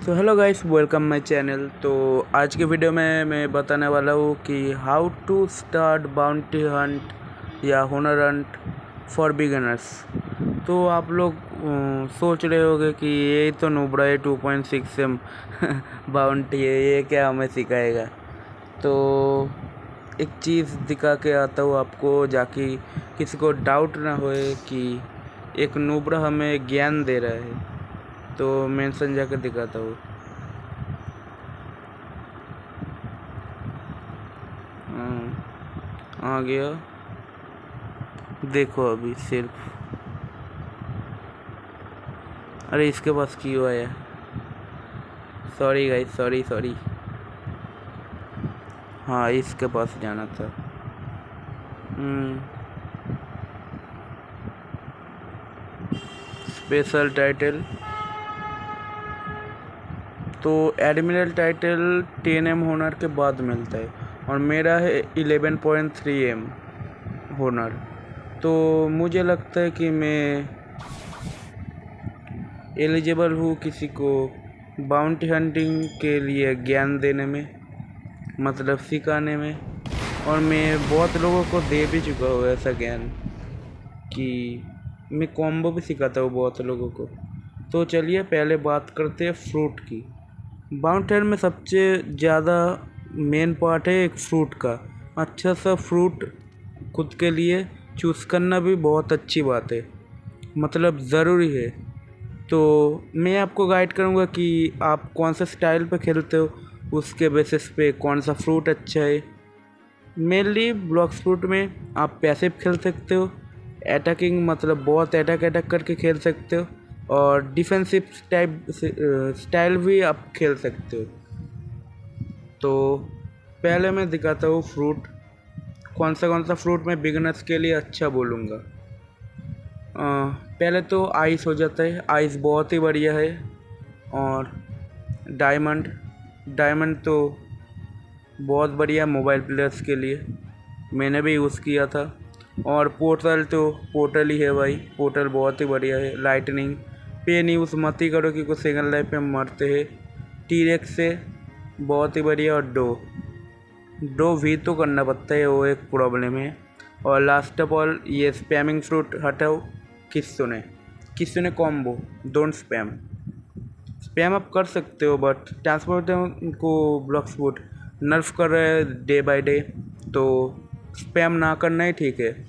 तो hello guys, welcome my channel. तो आज के वीडियो में मैं बताने वाला हूँ कि how to start bounty hunt या हुनर हंट फॉर बिगिनर्स। तो आप लोग सोच रहे होंगे कि ये तो नुब्रा है 2.6 एम बाउंटी है, ये क्या हमें सिखाएगा। तो एक चीज़ दिखा के आता हूँ आपको, जाकि किसी को डाउट ना होए कि एक नुब्रा हमें ज्ञान दे रहा है। तो मेंशन जाकर दिखाता हूँ। आ गया, देखो अभी सिर्फ। अरे इसके पास क्यों आया? Sorry guys, sorry. हाँ, इसके पास जाना था। स्पेशल टाइटल तो एडमिरल टाइटल 10 M होनर के बाद मिलता है और मेरा है 11.3 M होनर। तो मुझे लगता है कि मैं एलिजिबल हूँ किसी को बाउंटी हंटिंग के लिए ज्ञान देने में, मतलब सिखाने में। और मैं बहुत लोगों को दे भी चुका हूँ ऐसा ज्ञान कि मैं कॉम्बो भी सिखाता हूँ बहुत लोगों को। तो चलिए पहले बात करते हैं फ्रूट की। बाउंटी में सबसे ज़्यादा मेन पार्ट है एक फ्रूट का। अच्छा सा फ्रूट खुद के लिए चूज़ करना भी बहुत अच्छी बात है, मतलब ज़रूरी है। तो मैं आपको गाइड करूँगा कि आप कौन सा स्टाइल पे खेलते हो, उसके बेसिस पे कौन सा फ्रूट अच्छा है। मेनली ब्लॉक्स फ्रूट में आप पैसिव खेल सकते हो, अटैकिंग मतलब बहुत अटैक करके खेल सकते हो, और डिफेंसिव टाइप स्टाइल भी आप खेल सकते हो। तो पहले मैं दिखाता हूँ फ्रूट, कौन सा फ्रूट मैं बिगिनर्स के लिए अच्छा बोलूँगा। पहले तो आइस हो जाता है, आइस बहुत ही बढ़िया है। और डायमंड तो बहुत बढ़िया मोबाइल प्लेयर्स के लिए, मैंने भी यूज़ किया था। और पोर्टल तो पोर्टल ही है भाई, पोर्टल बहुत ही बढ़िया है। लाइटनिंग पेन यूज़ मत ही करो क्योंकि सेकंड लाइफ में मरते हैं। टीरेक्स से बहुत ही बढ़िया। और डो भी तो करना पड़ता है, वो एक प्रॉब्लम है। और लास्ट ऑफ ऑल ये स्पैमिंग फ्रूट हटाओ। किसने कॉम्बो डोंट स्पैम आप कर सकते हो, बट ट्रांसपोर्ट को ब्लॉक स्पोर्ट नर्फ कर रहे हैं डे बाय डे, तो स्पैम ना करना ही ठीक है।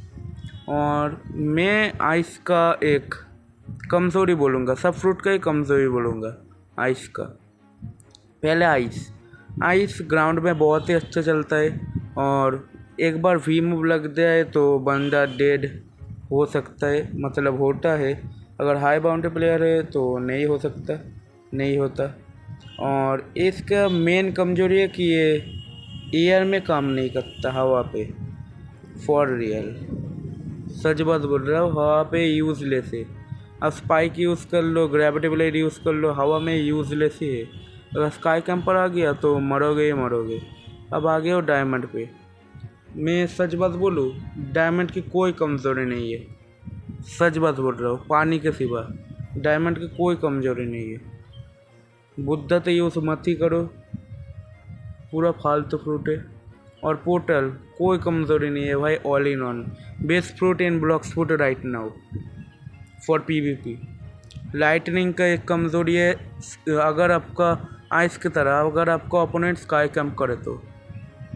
और मैं आइस का एक कमज़ोरी बोलूँगा, सब फ्रूट का ही कमज़ोरी बोलूँगा आइस का। पहले आइस ग्राउंड में बहुत ही अच्छा चलता है, और एक बार वी मूव लग जाए तो बंदा डेड हो सकता है, मतलब होता है। अगर हाई बाउंड्री प्लेयर है तो नहीं होता। और इसका मेन कमजोरी है कि ये एयर में काम नहीं करता, हवा पे। फॉर रियल सच बात बोल रहा हूँ, हवा पे यूज़लेस है। अब स्पाइक यूज़ कर लो, ग्रेविटी ब्लेड यूज़ कर लो, हवा में यूज़लेस ही है। अगर स्काई कैंपर आ गया तो मरोगे ही मरोगे। अब आ गए हो डायमंड पे। मैं सच बात बोलूँ, डायमंड की कोई कमज़ोरी नहीं है। सच बात बोल रहा हूँ, पानी के सिवा डायमंड की कोई कमज़ोरी नहीं है। बुद्धा तो यूज़ मत ही करो, पूरा फालतू फ्रूट है। और पोर्टल कोई कमज़ोरी नहीं है भाई, all in on best fruit in blocks fruit right now for PVP. Lightning का एक कमज़ोरी है, अगर आपका आइस की तरह अगर आपका ओपोनेंट स्काई कैंप करे तो।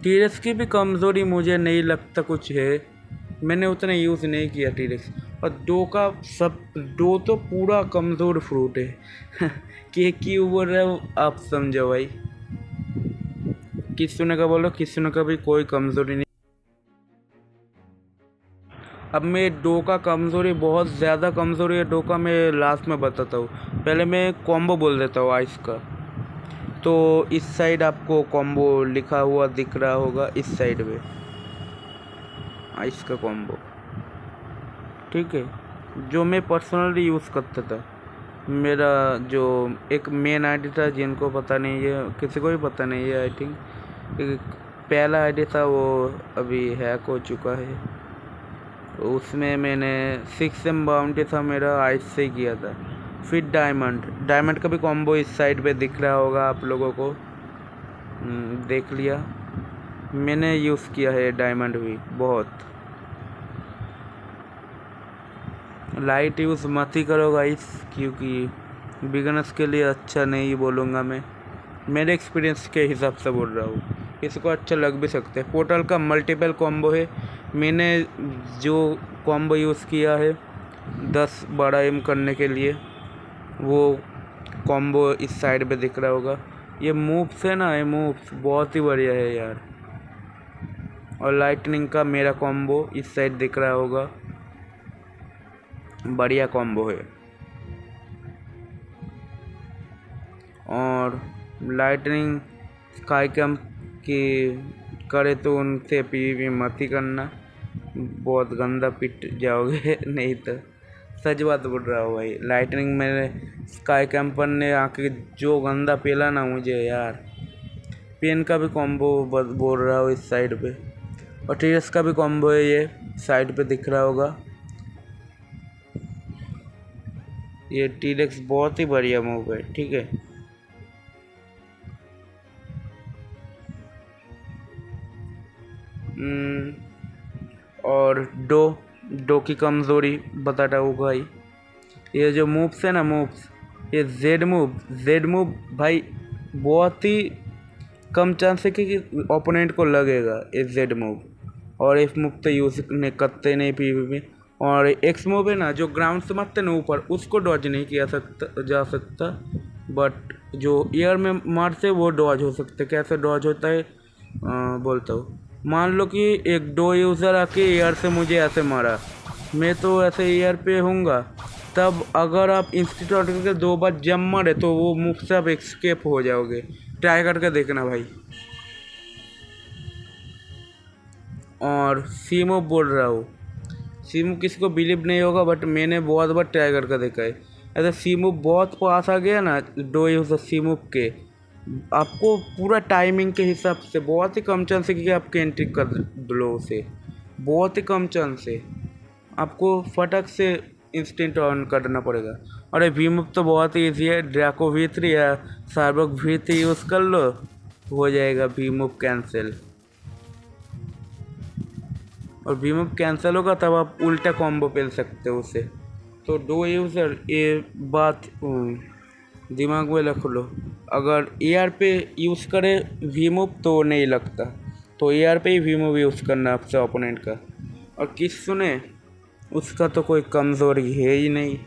टीरेक्स की भी कमज़ोरी मुझे नहीं लगता कुछ है, मैंने उतना यूज़ नहीं किया टीरेक्स। और डो तो पूरा कमज़ोर फ्रूट है कि क्यों बोल रहे हो आप, समझो भाई। किसने का बोलो, किसने का भी कोई कमज़ोरी नहीं। अब मैं डो का कमज़ोरी, बहुत ज़्यादा कमज़ोरी है डो का, मैं लास्ट में बताता हूँ। पहले मैं कॉम्बो बोल देता हूँ आइस का। तो इस साइड आपको कॉम्बो लिखा हुआ दिख रहा होगा, इस साइड पे आइस का कॉम्बो, ठीक है। जो मैं पर्सनली यूज़ करता था, मेरा जो एक मेन आईडी था, जिनको पता नहीं है, किसी को भी पता नहीं है आई थिंक, पहला आईडी था वो अभी हैक हो चुका है। उसमें मैंने 6 M बाउंटी था मेरा, आइस से ही किया था। फिर डायमंड, डायमंड का भी कॉम्बो इस साइड पे दिख रहा होगा आप लोगों को। देख लिया, मैंने यूज़ किया है डायमंड भी बहुत। लाइट यूज़ मत ही करो गाइस, क्योंकि बिगनर्स के लिए अच्छा नहीं बोलूँगा मैं, मेरे एक्सपीरियंस के हिसाब से बोल रहा हूँ। इसको अच्छा लग भी सकते हैं। पोर्टल का मल्टीपल कॉम्बो है। मैंने जो कॉम्बो यूज़ किया है 10-12 एम करने के लिए, वो कॉम्बो इस साइड पे दिख रहा होगा। ये मूव्स है ना, ये मूव्स बहुत ही बढ़िया है यार। और लाइटनिंग का मेरा कॉम्बो इस साइड दिख रहा होगा, बढ़िया कॉम्बो है। और लाइटनिंग स्काई कैंप की करे तो उनसे पीवीपी मत ही करना, बहुत गंदा पिट जाओगे नहीं तो सच बात बोल रहा हूँ भाई। लाइटनिंग मेरे स्काई कैंपर ने आके जो गंदा पेला ना मुझे यार। पेन का भी कॉम्बो बोल रहा हूँ इस साइड पे, और टीएस का भी कॉम्बो है, ये साइड पे दिख रहा होगा। ये टीरेक्स बहुत ही बढ़िया मूव है, ठीक है। और डो की कमज़ोरी बताता हूँ भाई। ये जो मूव्स है ना, मूव्स, ये जेड मूव भाई बहुत ही कम चांस है कि ओपोनेंट को लगेगा ये जेड मूव। और एफ मूव तो यूज़ नहीं करते नहीं पीवीपी। और एक्स मूव है ना, जो ग्राउंड से मारते ना ऊपर, उसको डॉज नहीं किया जा सकता, बट जो एयर में मारते वो डॉज हो सकते। कैसे डॉज होता है बोलता हूँ। मान लो कि एक दो यूज़र आके एयर से मुझे ऐसे मारा, मैं तो ऐसे एयर पे हूँगा, तब अगर आप इंस्टीट्यूट करके 2 बार जंप मारे तो वो मुख से आप एस्केप हो जाओगे। ट्राई करके देखना भाई। और सीमो बोल रहा हूँ, सीमो किसी को बिलीव नहीं होगा, बट मैंने बहुत बार ट्राई करके देखा है। ऐसे सीमो बहुत पास आ गया ना, 2 यूज़र सीमो के, आपको पूरा टाइमिंग के हिसाब से बहुत ही कम चांस है कि आपके एंट्री कर लो उसे, बहुत ही कम चांस है। आपको फटक से इंस्टेंट ऑन करना पड़ेगा। और ये वी मूव तो बहुत ही ईजी है। ड्रैको V3 या सार्बक V3 यूज़ कर लो, हो जाएगा वी मूव कैंसिल। और वी मूव कैंसिल होगा तब आप उल्टा कॉम्बो पेल सकते हो उसे। तो 2 यूज़र ये बात दिमाग में रख लो। अगर AR पे यूज़ करे वी मूव तो नहीं लगता, तो AR पे ही वी मूव यूज़ करना आपसे ओपोनेंट का। और किस सुने, उसका तो कोई कमज़ोरी है ही नहीं,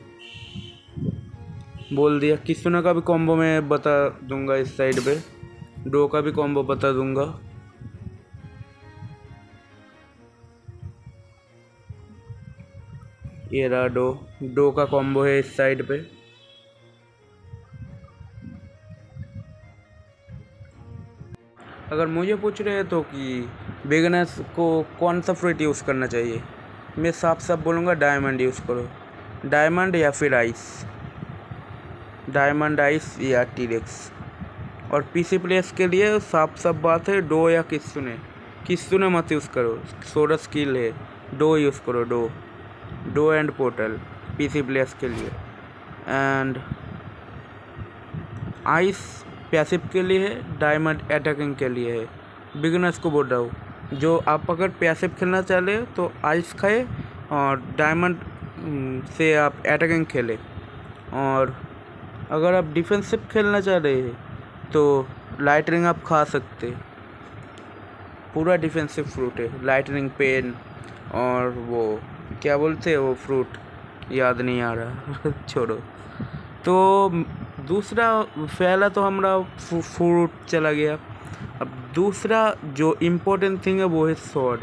बोल दिया। किसुना का भी कॉम्बो मैं बता दूंगा इस साइड पे, डो का भी कॉम्बो बता दूंगा। ये रहा डो का कॉम्बो है इस साइड पे। अगर मुझे पूछ रहे हैं तो कि बिगनर्स को कौन सा फ्रूट यूज़ करना चाहिए, मैं साफ बोलूँगा डायमंड यूज़ करो। डायमंड या फिर आइस, डायमंड आइस या टीरेक्स। और पीसी प्लेयर्स के लिए साफ बात है, डो या किसुने मत यूज़ करो, सोडा स्किल है। डो यूज़ करो, डो एंड पोर्टल पीसी प्लेयर्स के लिए। एंड आइस पैसिव के लिए है, डायमंड अटैकिंग के लिए है। बिगिनर्स को बोल रहा हूँ, जो आप अगर पैसिव खेलना चाह रहे हो तो आइस खाए, और डायमंड से आप अटैकिंग खेले। और अगर आप डिफेंसिव खेलना चाह रहे हैं तो लाइटनिंग आप खा सकते, पूरा डिफेंसिव फ्रूट है। लाइटनिंग पेन, और वो क्या बोलते हैं वो फ्रूट, याद नहीं आ रहा छोड़ो। तो दूसरा, पहला तो हमारा फ्रूट चला गया। अब दूसरा जो इम्पोर्टेंट थिंग है वो है स्वॉर्ड।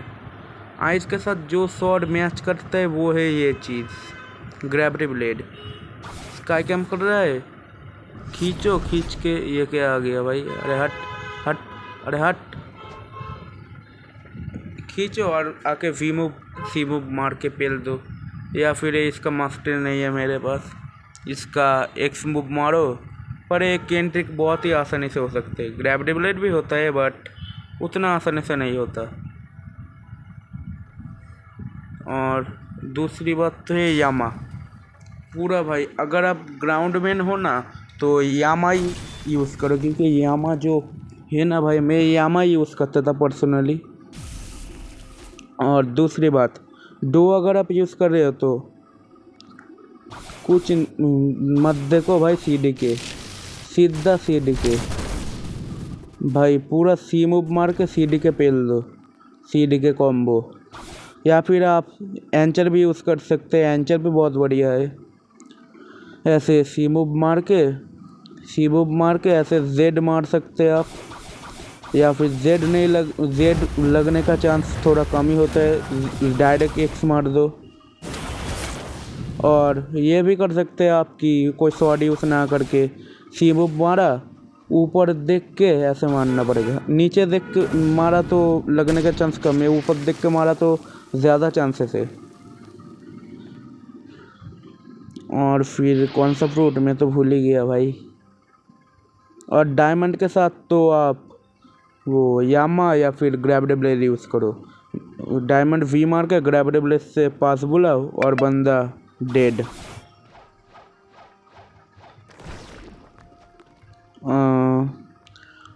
आइस के साथ जो स्वॉर्ड मैच करता है वो है ये चीज़, ग्रेविटी ब्लेड। स्काई कैंप कर रहा है, खींच के, ये क्या आ गया भाई, अरे हट, अरे हट, खींचो और आके वी मूव मार के पेल दो। या फिर इसका मास्टर नहीं है मेरे पास, इसका एक्स मूव मारो। पर एक केंट्रिक बहुत ही आसानी से हो सकते हैं। ग्रेविटी ब्लेड भी होता है बट उतना आसानी से नहीं होता। और दूसरी बात तो है यामा। पूरा भाई। अगर आप ग्राउंड मैन हो ना तो यामा ही यूज़ करो, क्योंकि यामा जो है ना भाई, मैं यामा ही यूज़ करता था पर्सनली। और दूसरी बात, डो अगर आप यूज़ कर रहे हो तो कुछ मत देखो भाई, सीडी के सीधा सीडी के भाई, पूरा सी मूव मार के सीडी के पेल दो, सीडी के कॉम्बो। या फिर आप एंचर भी यूज़ कर सकते हैं, एंचर भी बहुत बढ़िया है। ऐसे सी मूव मार के ऐसे जेड मार सकते हैं आप, या फिर जेड लगने का चांस थोड़ा कम ही होता है, डायरेक्ट एक्स मार दो। और ये भी कर सकते हैं आप कि कोई शॉट यूज़ ना करके सी मूव मारा, ऊपर देख के ऐसे मारना पड़ेगा, नीचे देख के मारा तो लगने का चांस कम है, ऊपर देख के मारा तो ज़्यादा चांसेस है। और फिर कौन सा फ्रूट, मैं तो भूल ही गया भाई। और डायमंड के साथ तो आप वो यामा या फिर ग्रेविटी ब्लेड यूज़ करो। डायमंड वी मार के ग्रेविटी ब्लेड से पास बुलाओ और बंदा डेड।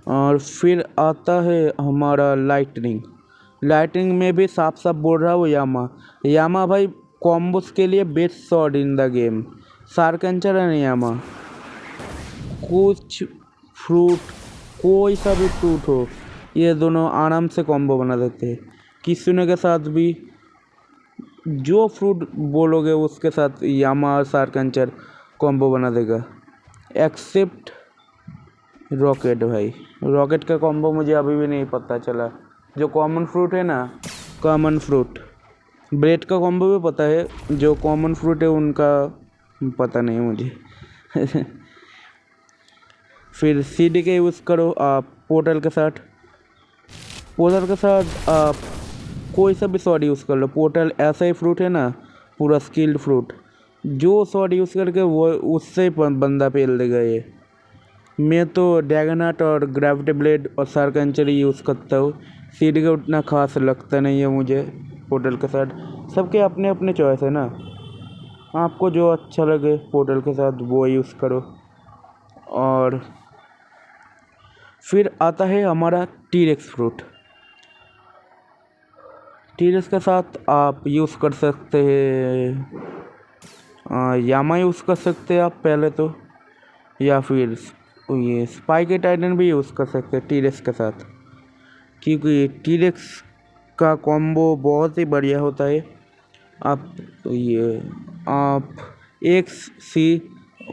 और फिर आता है हमारा लाइटनिंग। लाइटनिंग में भी साफ साफ बोल रहा हूँ, यामा भाई कॉम्बोस के लिए best shot in the game. सार्केंचर एंड यामा, कुछ फ्रूट, कोई सा भी फ्रूट हो, ये दोनों आराम से कॉम्बो बना देते हैं। किसुने के साथ भी जो फ्रूट बोलोगे उसके साथ यामा और सार्केंचर कॉम्बो बना देगा, एक्सेप्ट रॉकेट। भाई रॉकेट का कॉम्बो मुझे अभी भी नहीं पता चला। जो कॉमन फ्रूट है ना, कॉमन फ्रूट, ब्रेड का कॉम्बो भी पता है, जो कॉमन फ्रूट है उनका पता नहीं मुझे। फिर सीडी के यूज़ करो आप पोर्टल के साथ। आप कोई सा भी शॉट यूज़ कर लो। पोर्टल ऐसा ही फ्रूट है ना, पूरा स्किल्ड फ्रूट, जो शॉट यूज़ करके वो उससे ही बंदा पेल देगा ये। मैं तो ड्रैगनहार्ट और ग्रेविटी ब्लेड और सार्केंचर यूज़ करता हूँ। सीडी का उतना खास लगता नहीं है मुझे पोर्टल के साथ। सबके अपने अपने चॉइस है ना, आपको जो अच्छा लगे पोर्टल के साथ वो यूज़ करो। और फिर आता है हमारा टीरेक्स फ्रूट। टीरेक्स के साथ आप यूज़ कर सकते हैं यामा यूज़ कर सकते हैं आप पहले तो, या फिर ये स्पाइकी टाइटन भी यूज़ कर सकते हैं टीरेक्स के साथ, क्योंकि टीरेक्स का कॉम्बो बहुत ही बढ़िया होता है। आप एक्स सी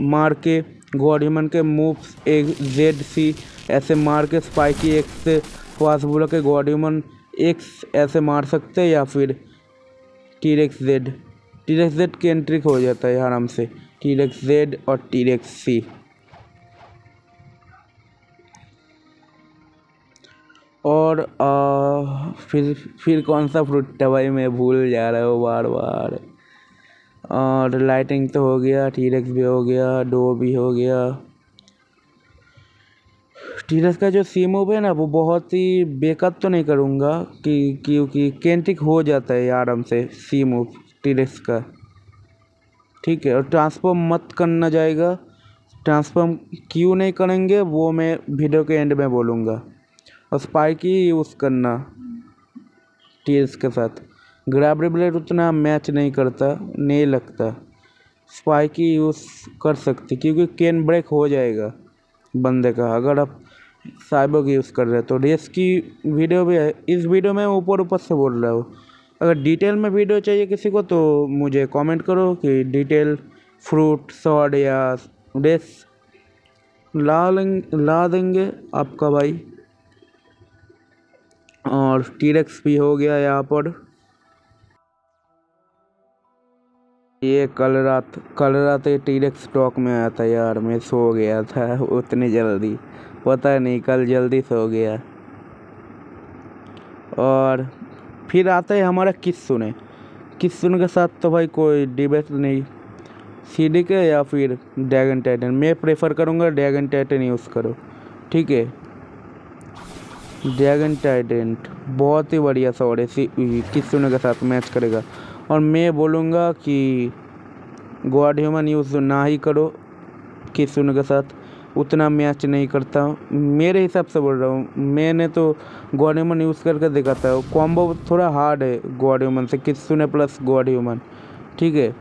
मार के गॉडह्यूमन के मूव्स एक जेड सी ऐसे मार के स्पाइकी एक्स से फास्ट बोला के गॉडह्यूमन एक्स ऐसे मार सकते हैं, या फिर टीरेक्स जेड की एंट्री हो जाता है आराम से, टीरेक्स जेड और टीरेक्स सी। और फिर कौन सा फ्रूट है भाई, मैं भूल जा रहा हूँ बार बार। और लाइटिंग तो हो गया, टीरेक्स भी हो गया, डो भी हो गया। टीरेक्स का जो सी मूव है ना वो बहुत ही बेकार तो नहीं करूँगा क्योंकि केंटिक हो जाता है आराम से सी मूव टीरेक्स का, ठीक है। और ट्रांसफॉर्म मत करना जाएगा, ट्रांसफॉर्म क्यों नहीं करेंगे वो मैं वीडियो के एंड में बोलूँगा। और स्पाइकी यूज़ करना टीरेक्स के साथ, ग्रेविटी ब्लेड उतना मैच नहीं लगता। स्पाइकी यूज़ कर सकते क्योंकि केन ब्रेक हो जाएगा बंदे का अगर आप साइबर्ग यूज़ कर रहे हैं तो। रेस की वीडियो भी है, इस वीडियो में ऊपर से बोल रहा हूँ। अगर डिटेल में वीडियो चाहिए किसी को तो मुझे कमेंट करो कि डिटेल फ्रूट शॉट या रेस ला देंगे आपका भाई। और टीरेक्स भी हो गया यहाँ पर। ये कल रात ये टीरेक्स स्टॉक में आया था यार, मैं सो गया था उतनी जल्दी, पता नहीं कल जल्दी सो गया। और फिर आता है हमारा कित्सुने के साथ तो भाई कोई डिबेट नहीं, सीडी के या फिर ड्रैगन टाइटन। मैं प्रेफर करूँगा ड्रैगन टाइटन यूज़ करो, ठीक है। ड्रैगन टाइटन बहुत ही बढ़िया शॉट है, कित्सुने के साथ मैच करेगा। और मैं बोलूँगा कि गॉड ह्यूमन यूज़ ना ही करो किसुन के साथ, उतना मैच नहीं करता हूँ मेरे हिसाब से बोल रहा हूँ। मैंने तो गॉड ह्यूमन यूज़ करके देखा था, कॉम्बो थोड़ा हार्ड है गॉड ह्यूमन से, किसुने प्लस गॉड ह्यूमन, ठीक है।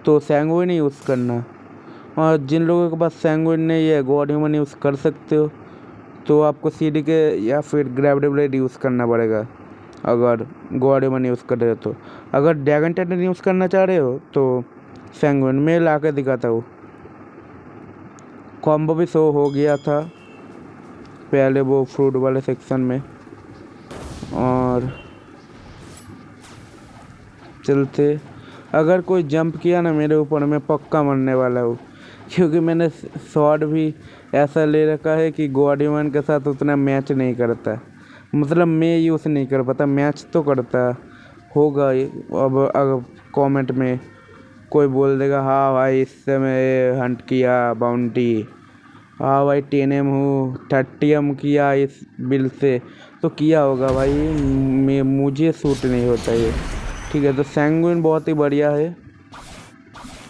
तो सैंगुइन ही यूज़ करना, और जिन लोगों के पास सैंगुइन नहीं है गॉड ह्यूमन यूज़ कर सकते हो। तो आपको सीडी के या फिर ग्रेविटी ब्लेड यूज़ करना पड़ेगा अगर गॉड ह्यूमन यूज़ कर रहे हो तो। अगर ड्रैगन टाइटन यूज़ करना चाह रहे हो तो सैंगुइन में ला के दिखाता हूँ। कॉम्बो भी शो हो गया था पहले वो फ्रूट वाले सेक्शन में। और चलते, अगर कोई जंप किया ना मेरे ऊपर, मैं पक्का मरने वाला हूँ, क्योंकि मैंने शॉट भी ऐसा ले रखा है कि गॉड ह्यूमन के साथ उतना मैच नहीं करता, मतलब मैं यूज़ नहीं कर पाता, मैच तो करता होगा। अब कमेंट में कोई बोल देगा हाँ भाई इससे मैं हंट किया बाउंटी, हाँ भाई 10M हूँ 30M किया इस बिल से, तो किया होगा भाई, मुझे सूट नहीं होता ये, ठीक है। तो सैंगुइन बहुत ही बढ़िया है,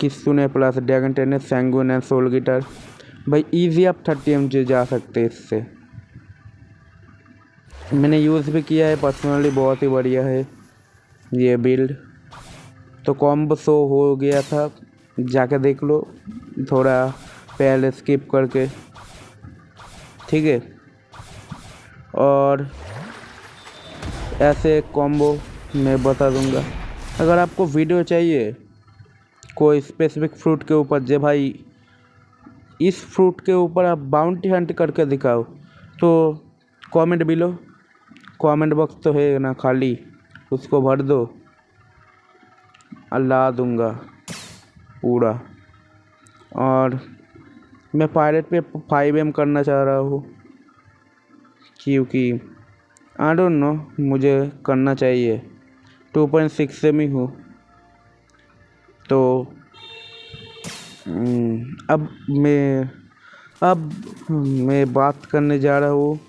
किसुने प्लस ड्रैगन टेनिस सैंगुइन एंड सोल गिटार भाई, इजी आप 30M जा सकते हैं इससे। मैंने यूज़ भी किया है पर्सनली, बहुत ही बढ़िया है ये बिल्ड। तो कॉम्बो शो हो गया था, जाके देख लो थोड़ा पहले स्किप करके, ठीक है। और ऐसे कॉम्बो मैं बता दूंगा। अगर आपको वीडियो चाहिए कोई स्पेसिफिक फ्रूट के ऊपर, जे भाई इस फ्रूट के ऊपर आप बाउंटी हंट करके दिखाओ, तो कमेंट बिलो, कमेंट बॉक्स तो है ना खाली, उसको भर दो, अल्लाह दूंगा पूरा। और मैं पायरेट पे 5M करना चाह रहा हूँ, क्योंकि आई डोंट नो मुझे करना चाहिए, 2.6 से ही हूँ। तो अब मैं बात करने जा रहा हूँ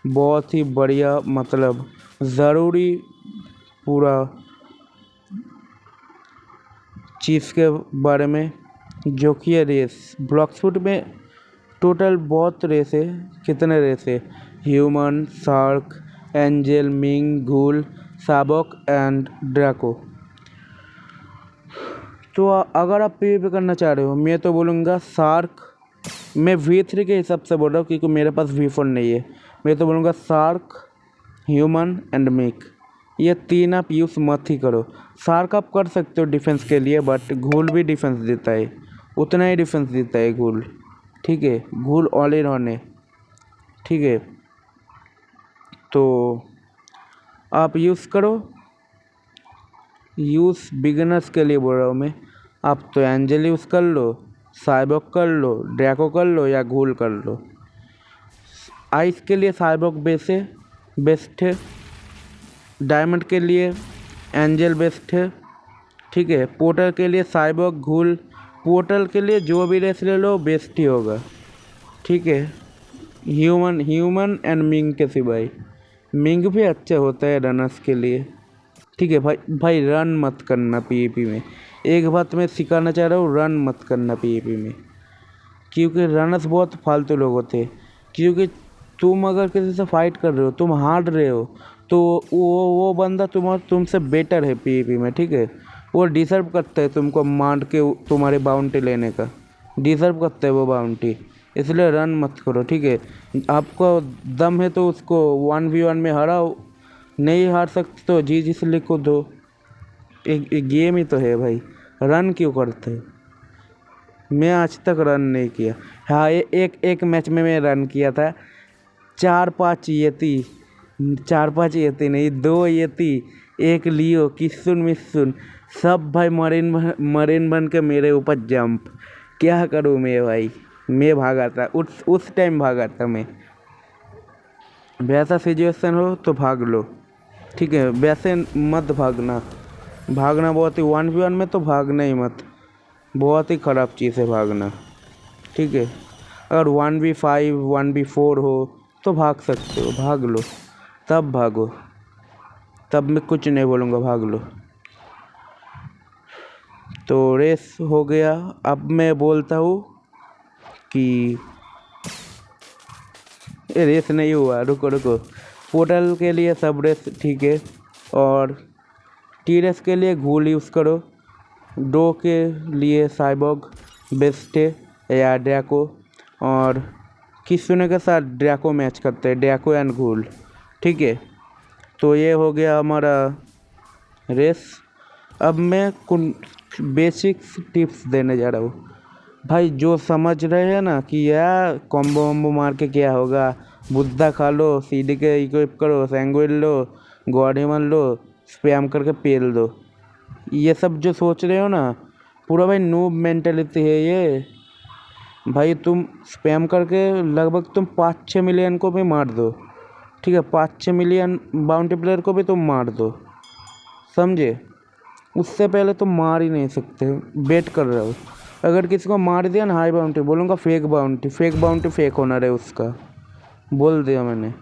बहुत ही बढ़िया, मतलब ज़रूरी पूरा चीज़ के बारे में, जो कि है रेस। ब्लॉक्सफुट में टोटल बहुत रेस है, कितने रेस है, human, shark, angel, mink, ghoul, cyborg and Draco. तो अगर आप पीवीपी करना चाह रहे हो, मैं तो बोलूँगा शार्क, मैं V3 के हिसाब से बोल रहा हूँ क्योंकि मेरे पास V4 नहीं है। मैं तो बोलूँगा शार्क, ह्यूमन एंड मिक, ये 3 आप यूज़ मत ही करो। शार्क आप कर सकते हो डिफेंस के लिए, बट घूल भी डिफेंस देता है, उतना ही डिफेंस देता है घूल, ठीक है। घूल ऑल इन वन है, ठीक है। तो आप यूज़ करो, यूज़ बिगिनर्स के लिए बोल रहा हूँ मैं। आप तो एंजल यूज़ कर लो, साइबॉक कर लो, ड्रैको कर लो या घूल कर लो। आइस के लिए साइबॉक बेस्ट है, डायमंड के लिए एंजल बेस्ट है, ठीक है। पोर्टल के लिए साइबॉक, घूल, पोर्टल के लिए जो भी रेस ले लो बेस्ट ही होगा, ठीक है। ह्यूमन एंड मिंग के सिवाय, मिंग भी अच्छा होता है रनर्स के लिए, ठीक है। भाई रन मत करना पीवीपी में, एक बात मैं सिखाना चाह रहा हूँ, रन मत करना पीवीपी में, क्योंकि रनर्स बहुत फालतू लोग होते हैं। क्योंकि तुम अगर किसी से फाइट कर रहे हो, तुम हार रहे हो, तो वो बंदा तुमसे बेटर है पीवीपी में, ठीक है। वो डिज़र्व करता है तुमको मार के तुम्हारी बाउंटी लेने का, डिज़र्व करता है वो बाउंटी, इसलिए रन मत करो, ठीक है। आपको दम है तो उसको 1v1 में हराओ, नहीं हार सकते तो जी से लिखो दो, एक गेम ही तो है भाई, रन क्यों करते हो। मैं आज तक रन नहीं किया, हाँ एक मैच में मैं रन किया था, 4-5 येती, 4-5 येती नहीं, 2 येती, एक लियो, किस्सुन मिस्सुन, सब भाई मरीन बन के मेरे ऊपर जंप, क्या करूँ मैं भाई, मैं भागा था उस टाइम भागा था मैं। वैसा सिचुएशन हो तो भाग लो, ठीक है, वैसे मत भागना, भागना बहुत ही 1v1 में तो भागना ही मत, बहुत ही ख़राब चीज़ है भागना, ठीक है। अगर 1v5 1v4 हो तो भाग सकते हो, भाग लो, तब भागो, तब मैं कुछ नहीं बोलूँगा, भाग लो। तो रेस हो गया। अब मैं बोलता हूँ कि रेस नहीं हुआ, रुको रुको। पोर्टल के लिए सब रेस ठीक है, और टी रेस के लिए घूल यूज़ करो। डो के लिए साइबॉग बेस्ट है या ड्रैको, और किसुने के साथ ड्रैको मैच करते हैं, ड्रैको एंड घूल, ठीक है। तो ये हो गया हमारा रेस। अब मैं कुछ बेसिक्स टिप्स देने जा रहा हूँ भाई। जो समझ रहे हैं ना कि यार कॉम्बो वम्बो मार के क्या होगा, बुद्धा खा लो, सीडी के इक्विप करो, सैंगुइन लो, गॉडीमन लो, स्पैम करके पेल दो, ये सब जो सोच रहे हो ना, पूरा भाई नूब मेंटेलिटी है ये। भाई तुम स्पैम करके लगभग तुम 5-6 मिलियन को भी मार दो, ठीक है, 5-6 मिलियन बाउंटी प्लेयर को भी तुम मार दो, समझे। उससे पहले तुम मार ही नहीं सकते, वेट कर रहे हो। अगर किसी को मार दिया ना हाई बाउंटी, बोलूँगा fake bounty, fake bounty fake honour है उसका, बोल दिया मैंने,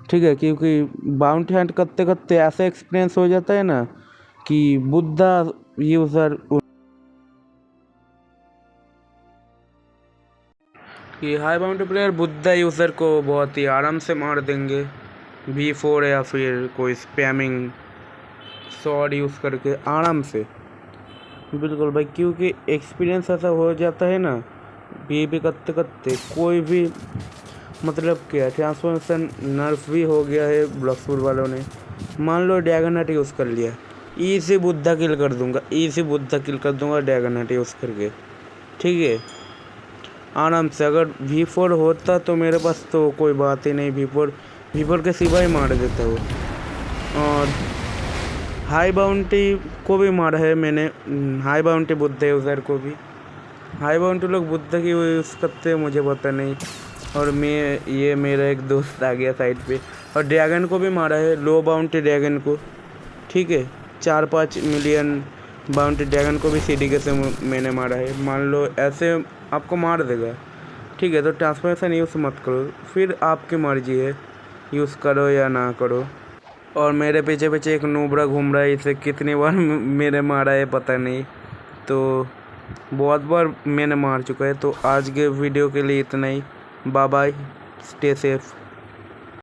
ठीक है। क्योंकि बाउंटी हंट करते करते ऐसा एक्सपीरियंस हो जाता है ना कि बुद्धा यूज़र कि high bounty player Buddha user को बहुत ही आराम से मार देंगे V4 या फिर कोई स्पैमिंग शॉट यूज़ करके आराम से, बिल्कुल भाई। क्योंकि एक्सपीरियंस ऐसा हो जाता है ना PvP करते करते, कोई भी मतलब क्या ट्रांसफॉर्मेशन नर्फ भी हो गया है ब्लॉक्सफुल वालों ने। मान लो ड्रैगनहार्ट यूज़ कर लिया, इजी बुद्धा किल कर दूंगा, इजी बुद्धा किल कर दूंगा ड्रैगनहार्ट यूज़ करके, ठीक है, आराम से। अगर V4 होता तो मेरे पास तो कोई बात ही नहीं, V4 के सिवा ही मार देता हूँ। और हाई बाउंटी को भी मारा है मैंने, हाई बाउंटी बुद्धा यूज़र को भी। हाई बाउंटी लोग बुद्धा की यूज़ करते हैं मुझे पता नहीं, और ये मेरा एक दोस्त आ गया साइड पे। और ड्रैगन को भी मारा है, लो बाउंटी ड्रैगन को, ठीक है। 4-5 मिलियन बाउंटी ड्रैगन को भी सीडीके से मैंने मारा है। मान लो ऐसे आपको मार देगा, ठीक है। तो ट्रांसफॉर्मेशन यूज़ मत करो, फिर आपकी मर्जी है यूज़ करो या ना करो। और मेरे पीछे पीछे एक नूबरा घूम रहा है, इसे कितनी बार मेरे मारा है पता नहीं, तो बहुत बार मैंने मार चुका है। तो आज के वीडियो के लिए इतना ही, बाय बाय, स्टे सेफ।